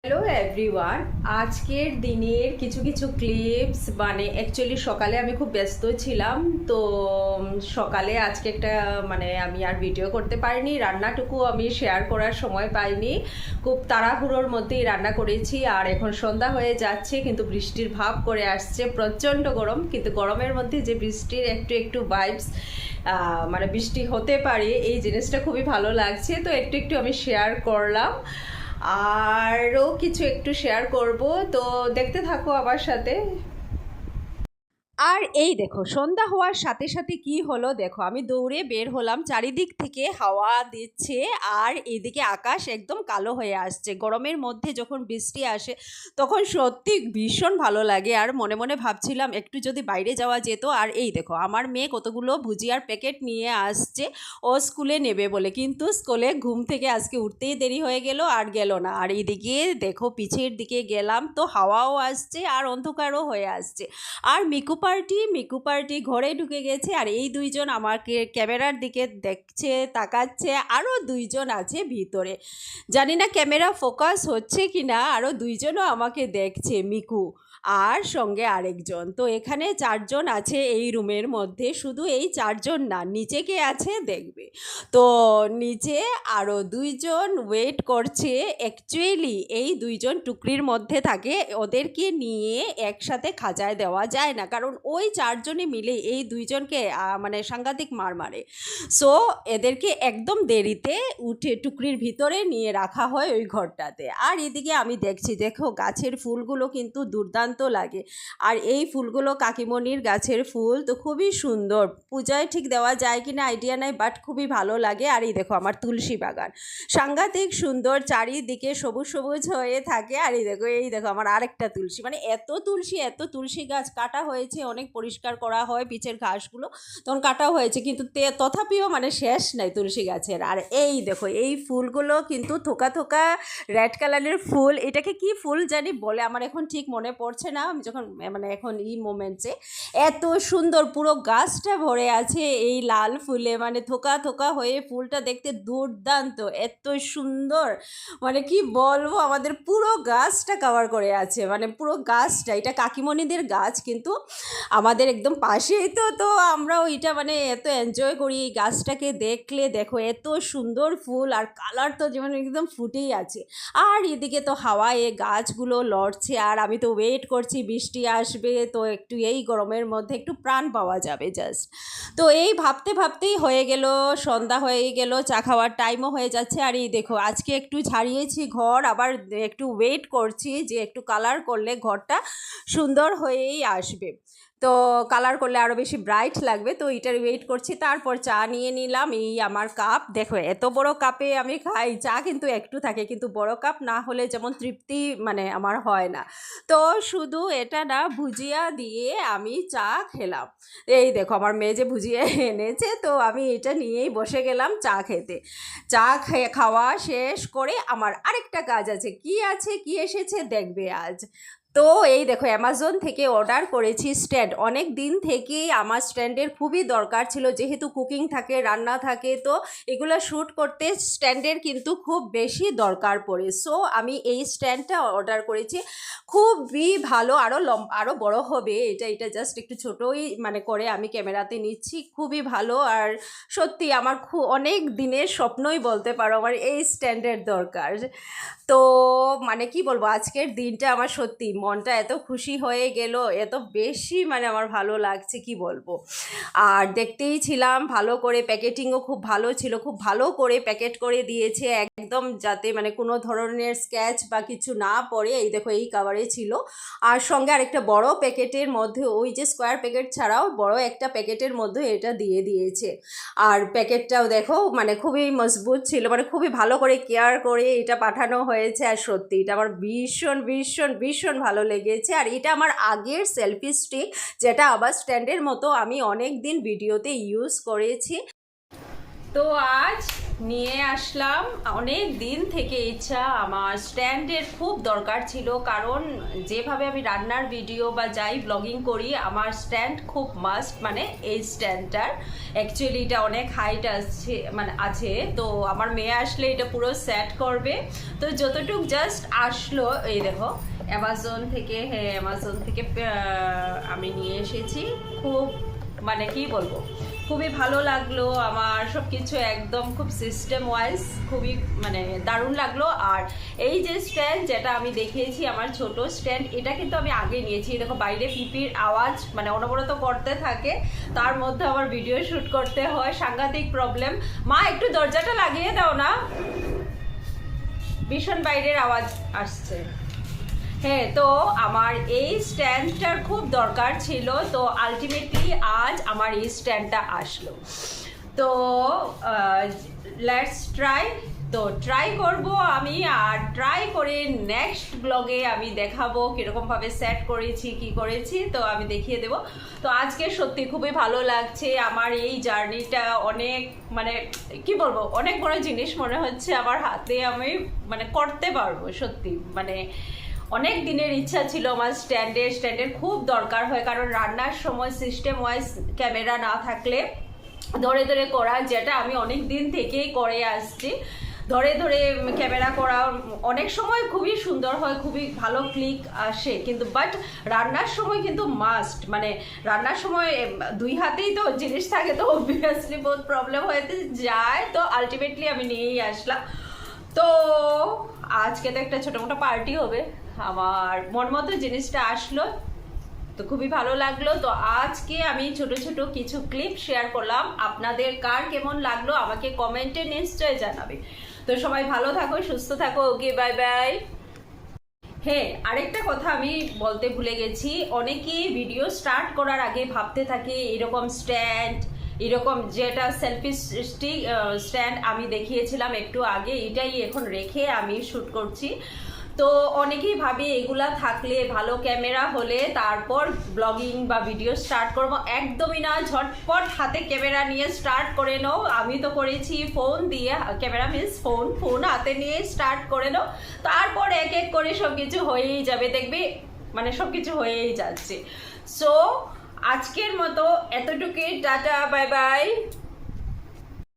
Hello everyone, আজকের দিনের কিছু কিছু ক্লিপস অ্যাকচুয়ালি সকালে আমি খুব ব্যস্ত ছিলাম। তো সকালে আজকে একটা আমি আর ভিডিও করতে পারিনি, রান্নাটুকু আমি শেয়ার করার সময় পাইনি। খুব তাড়াহুড়োর মধ্যেই রান্না করেছি। আর এখন সন্ধ্যা হয়ে যাচ্ছে, কিন্তু বৃষ্টির ভাব করে আসছে, প্রচণ্ড গরম। কিন্তু গরমের মধ্যে যে বৃষ্টির একটু একটু ভাইবস, বৃষ্টি হতে পারে, এই জিনিসটা খুবই ভালো লাগছে। তো একটু একটু আমি শেয়ার করলাম, আরও কিছু একটু শেয়ার করব। তো দেখতে থাকো আমার সাথে। আর এই দেখো, সন্ধ্যা হওয়ার সাথে সাথে কি হলো দেখো, আমি দৌড়ে বের হলাম, চারিদিক থেকে হাওয়া দিচ্ছে আর এইদিকে আকাশ একদম কালো হয়ে আসছে। গরমের মধ্যে যখন বৃষ্টি আসে তখন সত্যি ভীষণ ভালো লাগে। আর মনে মনে ভাবছিলাম একটু যদি বাইরে যাওয়া যেত। আর এই দেখো, আমার মেয়ে কতগুলো ভুজিয়ার প্যাকেট নিয়ে আসছে ও স্কুলে নেবে বলে, কিন্তু স্কুলে ঘুম থেকে আজকে উঠতেই দেরি হয়ে গেল আর গেল না। আর এইদিকে দেখো, পিছের দিকে গেলাম তো হাওয়াও আসছে আর অন্ধকারও হয়ে আসছে। আর মিকু পার্টি ঘরে ঢুকে গেছে। আর এই দুইজন আমাকে ক্যামেরার দিকে দেখছে, তাকাচ্ছে। আরও দুইজন আছে ভিতরে, জানি না ক্যামেরা ফোকাস হচ্ছে কি না। আরও দুইজনও আমাকে দেখছে, মিকু আর সঙ্গে আরেকজন। তো এখানে চারজন আছে এই রুমের মধ্যে। শুধু এই চারজন না, নিচে কে আছে দেখবে। তো নিচে আরও দুইজন ওয়েট করছে। অ্যাকচুয়ালি এই দুইজন টুকরির মধ্যে থাকে, ওদেরকে নিয়ে একসাথে খাঁচায় দেওয়া যায় না, কারণ ওই চারজনে মিলে এই দুইজনকে সাংঘাতিক মার মারে। সো এদেরকে একদম দেরিতে উঠে টুকরির ভিতরে নিয়ে রাখা হয় ওই ঘরটাতে। আর এদিকে আমি দেখছি, দেখো গাছের ফুলগুলো কিন্তু দুর্দান্ত লাগে। আর এই ফুলগুলো কাকিমণির গাছের ফুল, তো খুবই সুন্দর। পূজায় ঠিক দেওয়া যায় কিনা আইডিয়া নাই, বাট খুবই ভালো লাগে। আর এই দেখো আমার তুলসী বাগান, সাংঘাতিক সুন্দর, চারিদিকে সবুজ সবুজ হয়ে থাকে। আর এই দেখো আমার আরেকটা তুলসী, এত তুলসী গাছ কাটা হয়েছে, অনেক পরিষ্কার করা হয় পিছের ঘাসগুলো, তখন কাটা হয়েছে, কিন্তু তথাপিও শেষ নাই তুলসী গাছের। আর এই দেখো, এই ফুলগুলো কিন্তু থোকা থোকা রেড কালারের ফুল। এটাকে কি ফুল জানি বলে, আমার এখন ঠিক মনে পড়ছে না। আমি যখন এখন এই মোমেন্টসে এত সুন্দর পুরো গাছটা ভরে আছে এই লাল ফুলে, থোকা থোকা হয়ে ফুলটা দেখতে দুর্দান্ত, এত সুন্দর। কি বলবো, আমাদের পুরো গাছটা কভার করে আছে, পুরো গাছটা। এটা কাকিমণিদের গাছ, কিন্তু আমাদের একদম পাশেই। তো তো আমরা ওইটা এত এনজয় করি এই গাছটাকে দেখলে। দেখো এত সুন্দর ফুল, আর কালার তো যেমন একদম ফুটেই আছে। আর এদিকে তো হাওয়ায় গাছগুলো লড়ছে, আর আমি তো ওয়েট করছি বৃষ্টি আসবে, তো একটু এই গরমের মধ্যে একটু প্রাণ পাওয়া যাবে জাস্ট। তো এই ভাবতে ভাবতেই হয়ে গেল সন্ধ্যা, হয়ে গেল চা খাওয়ার টাইমও হয়ে যাচ্ছে। আর এই দেখো, আজকে একটু ঝাড়িয়েছি ঘর, আবার একটু ওয়েট করছি যে একটু কালার করলে ঘরটা সুন্দর হয়েই আসবে। তো কালার করলে আরও বেশি ব্রাইট লাগবে, তো এটার ওয়েট করছি। তারপর চা নিয়ে নিলাম, এই আমার কাপ। দেখো এত বড় কাপে আমি খাই চা, কিন্তু একটু থাকে, কিন্তু বড় কাপ না হলে যেমন তৃপ্তি আমার হয় না। তো শুধু এটা না, ভুজিয়া দিয়ে আমি চা খেলাম। এই দেখো আমার মেয়ে যে ভুজিয়া এনেছে, তো আমি এটা নিয়েই বসে গেলাম চা খেতে। চা খাওয়া শেষ করে আমার আরেকটা কাজ আছে। কি এসেছে দেখবে আজ। তো এই দেখো, অ্যামাজন থেকে অর্ডার করেছি স্ট্যান্ড। অনেক দিন থেকেই আমার স্ট্যান্ডের খুবই দরকার ছিল, যেহেতু কুকিং থাকে, রান্না থাকে, তো এগুলো শ্যুট করতে স্ট্যান্ডের কিন্তু খুব বেশি দরকার পড়ে। সো আমি এই স্ট্যান্ডটা অর্ডার করেছি, খুবই ভালো। আরও বড় হবে এটা। এটা জাস্ট একটু ছোটোই করে আমি ক্যামেরাতে নিচ্ছি, খুবই ভালো। আর সত্যি আমার অনেক দিনের স্বপ্নই বলতে পারো, আমার এই স্ট্যান্ডের দরকার। তো কি বলবো, আজকের দিনটা আমার সত্যি মনটা এত খুশি হয়ে গেল, এত বেশি আমার ভালো লাগছে কি বলবো। আর দেখতেই ছিলাম, ভালো করে প্যাকেটিংও খুব ভালো ছিল, খুব ভালো করে প্যাকেট করে দিয়েছে একদম, যাতে কোনো ধরনের স্ক্র্যাচ বা কিছু না পড়ে। এই দেখো এই কাভারে ছিল। আর সঙ্গে আরেকটা বড় প্যাকেটের মধ্যে, ওই যে স্কোয়ার প্যাকেট ছাড়াও বড় একটা প্যাকেটের মধ্যে এটা দিয়ে দিয়েছে। আর প্যাকেটটাও দেখো খুবই মজবুত ছিল, খুবই ভালো করে কেয়ার করে এটা পাঠানো হয়েছে। আর সত্যি এটা আমার ভীষণ ভীষণ ভীষণ ভালো লেগেছে। আর এটা আমার আগের সেলফি স্টিক, যেটা আবার স্ট্যান্ডের মতো আমি অনেক দিন ভিডিওতে ইউজ করেছি। তো আজ নিয়ে আসলাম। অনেক দিন থেকে ইচ্ছা, আমার স্ট্যান্ডের খুব দরকার ছিল, কারণ যেভাবে আমি রান্নার ভিডিও বা যাই ব্লগিং করি আমার স্ট্যান্ড খুব মাস্ট, মানে এই স্ট্যান্ডটার অ্যাকচুয়ালি এটা অনেক হাইট আছে, মানে আছে, তো আমার মেয়ে আসলে এটা পুরো সেট করবে। তো যতটুক জাস্ট আসলো, এই দেখো অ্যামাজন থেকে, হ্যাঁ অ্যামাজন থেকে আমি নিয়ে এসেছি। খুব মানে কি বলবো, খুবই ভালো লাগলো আমার, সব কিছু একদম খুব সিস্টেম ওয়াইজ খুবই মানে দারুণ লাগলো। আর এই যে স্ট্যান্ড যেটা আমি দেখিয়েছি, আমার ছোট স্ট্যান্ড, এটা কিন্তু আমি আগে নিয়েছি। দেখো বাইরে পিপির আওয়াজ মানে অনবরত করতে থাকে, তার মধ্যে আমার ভিডিও শ্যুট করতে হয়, সাংঘাতিক প্রবলেম। মা একটু দরজাটা লাগিয়ে দাও না, ভীষণ বাইরের আওয়াজ আসছে। হ্যাঁ, তো আমার এই স্ট্যান্ডটার খুব দরকার ছিল, তো আলটিমেটলি আজ আমার এই স্ট্যান্ডটা আসলো। তো লেটস ট্রাই, তো ট্রাই করব আমি, আর ট্রাই করে নেক্সট ব্লগে আমি দেখাবো কীরকমভাবে সেট করেছি কি করেছি, তো আমি দেখিয়ে দেব। তো আজকে সত্যি খুবই ভালো লাগছে আমার এই জার্নিটা, অনেক মানে কি বলবো, অনেক বড় জিনিস মনে হচ্ছে আমার হাতে, আমি মানে করতে পারবো সত্যি। মানে অনেক দিনের ইচ্ছা ছিল আমার স্ট্যান্ডের খুব দরকার হয়, কারণ রান্নার সময় সিস্টেম ওয়াইজ ক্যামেরা না থাকলে ধরে ধরে করা, যেটা আমি অনেক দিন থেকেই করে আসছি, ধরে ধরে ক্যামেরা করা অনেক সময় খুবই সুন্দর হয়, খুবই ভালো ক্লিক আসে, কিন্তু বাট রান্নার সময় কিন্তু মাস্ট, মানে রান্নার সময় দুই হাতেই তো জিনিস থাকে, তো অবভিয়াসলি বহুত প্রবলেম হয়ে যায়। তো আলটিমেটলি আমি নিয়েই আসলাম। তো আজকে তো একটা ছোটো মোটো পার্টি হবে, আমার মন মতো জিনিসটা আসলো, তো খুবই ভালো লাগলো। তো আজকে আমি ছোট ছোট কিছু ক্লিপ শেয়ার করলাম, আপনাদের কার কেমন লাগলো আমাকে কমেন্টে নিশ্চয়ই জানাবে। তো সবাই ভালো থাকো, সুস্থ থাকো, ওকে বাই বাই। হ্যাঁ, আরেকটা কথা আমি বলতে ভুলে গেছি, অনেকেই ভিডিও স্টার্ট করার আগে ভাবতে থাকে এরকম স্ট্যান্ড, এরকম যেটা সেলফি স্টিক স্ট্যান্ড আমি দেখিয়েছিলাম একটু আগে, এটাই এখন রেখে আমি শ্যুট করছি। তো অনেকেই ভাবে এগুলা থাকলে ভালো ক্যামেরা হলে তারপর ব্লগিং বা ভিডিও স্টার্ট করবো, একদমই না, ঝটপট হাতে ক্যামেরা নিয়ে স্টার্ট করে নাও। আমি তো করেছি ফোন দিয়ে, ক্যামেরা মিনস ফোন হাতে নিয়ে স্টার্ট করে নাও, তারপর এক এক করে সব কিছু হয়েই যাবে, দেখবে মানে সব কিছু হয়েই যাচ্ছে। সো আজকের মতো এতটুকুই, টাটা বাই বাই।